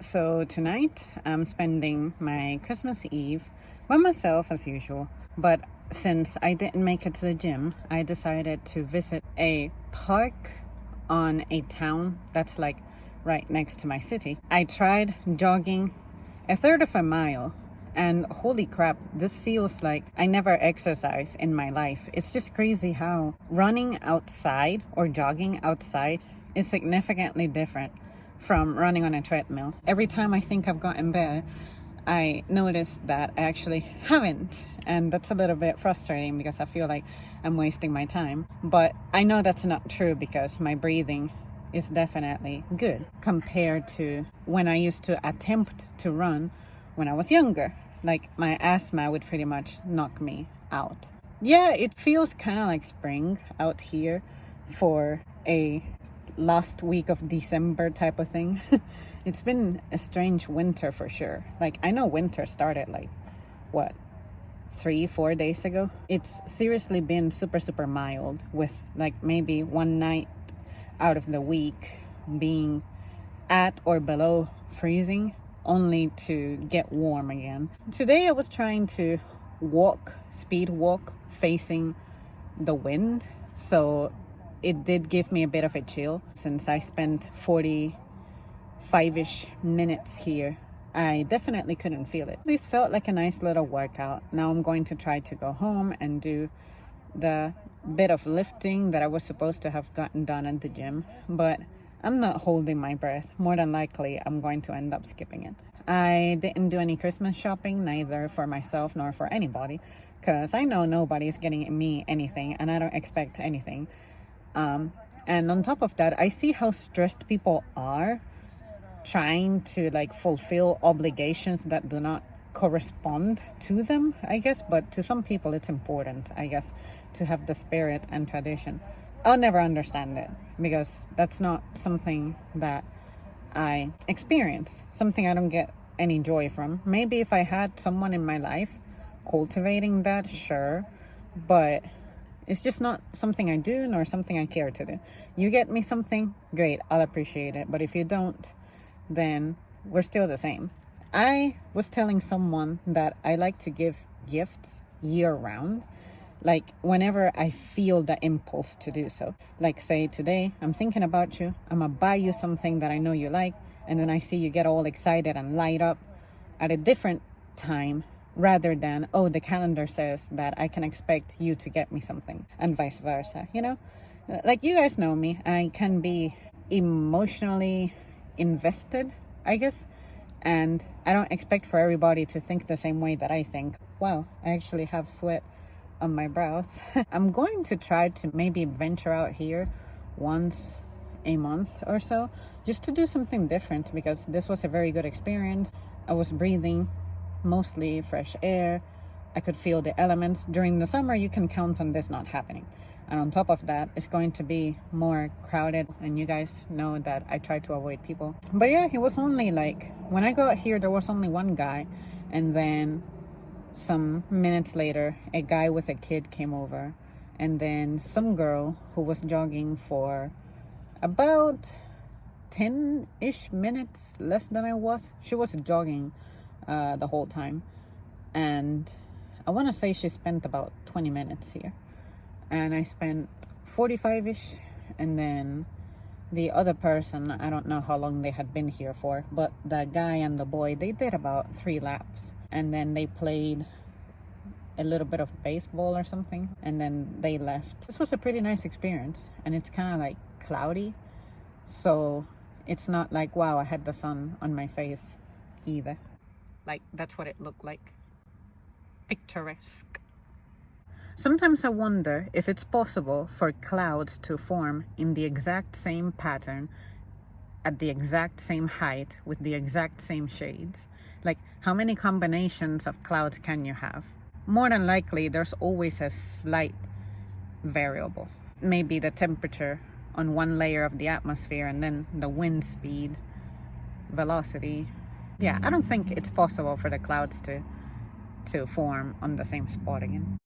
So tonight I'm spending my Christmas Eve by myself as usual, but since I didn't make it to the gym, I decided to visit a park on a town that's like right next to my city. I tried jogging a third of a mile, and holy crap, this feels like I never exercised in my life. It's just crazy how running outside or jogging outside is significantly different from running on a treadmill. Every time I think I've gotten better, I notice that I actually haven't. And that's a little bit frustrating because I feel like I'm wasting my time. But I know that's not true because my breathing is definitely good compared to when I used to attempt to run when I was younger. Like my asthma would pretty much knock me out. Yeah, it feels kind of like spring out here for a last week of December type of thing. It's been a strange winter for sure. Like I know winter started like what, 3-4 days ago. It's seriously been super mild with like maybe one night out of the week being at or below freezing, only to get warm again. Today I was trying to speed walk facing the wind, so it did give me a bit of a chill. Since I spent 45-ish minutes here, I definitely couldn't feel it. This felt like a nice little workout. Now I'm going to try to go home and do the bit of lifting that I was supposed to have gotten done at the gym, but I'm not holding my breath. More than likely, I'm going to end up skipping it. I didn't do any Christmas shopping, neither for myself nor for anybody, because I know nobody's getting me anything and I don't expect anything. And on top of that, I see how stressed people are trying to like fulfill obligations that do not correspond to them, I guess. But to some people, it's important, I guess, to have the spirit and tradition. I'll never understand it because that's not something that I experience, something I don't get any joy from. Maybe if I had someone in my life cultivating that, sure, but it's just not something I do nor something I care to do. You get me something, great, I'll appreciate it. But if you don't, then we're still the same. I was telling someone that I like to give gifts year round, like whenever I feel the impulse to do so. Like say today, I'm thinking about you, I'm gonna buy you something that I know you like, and then I see you get all excited and light up at a different time rather than, oh, the calendar says that I can expect you to get me something, and vice versa, you know? Like you guys know me, I can be emotionally invested, I guess, and I don't expect for everybody to think the same way that I think. Wow, I actually have sweat on my brows. I'm going to try to maybe venture out here once a month or so, just to do something different, because this was a very good experience. I was breathing mostly fresh air. I could feel the elements. During the summer, you can count on this not happening. And on top of that, it's going to be more crowded. And you guys know that I try to avoid people. But yeah, it was only like, when I got here, there was only one guy. And then some minutes later, a guy with a kid came over. And then some girl who was jogging for about 10-ish minutes, less than I was. She was jogging the whole time. And I want to say she spent about 20 minutes here. And I spent 45-ish. And then the other person, I don't know how long they had been here for, but the guy and the boy, they did about 3 laps. And then they played a little bit of baseball or something, and then they left. This was a pretty nice experience, and it's kind of like cloudy, so it's not like, wow, I had the sun on my face either. Like, that's what it looked like. Picturesque. Sometimes I wonder if it's possible for clouds to form in the exact same pattern, at the exact same height, with the exact same shades. Like, how many combinations of clouds can you have? More than likely, there's always a slight variable. Maybe the temperature on one layer of the atmosphere, and then the wind speed, velocity. Yeah, I don't think it's possible for the clouds to form on the same spot again.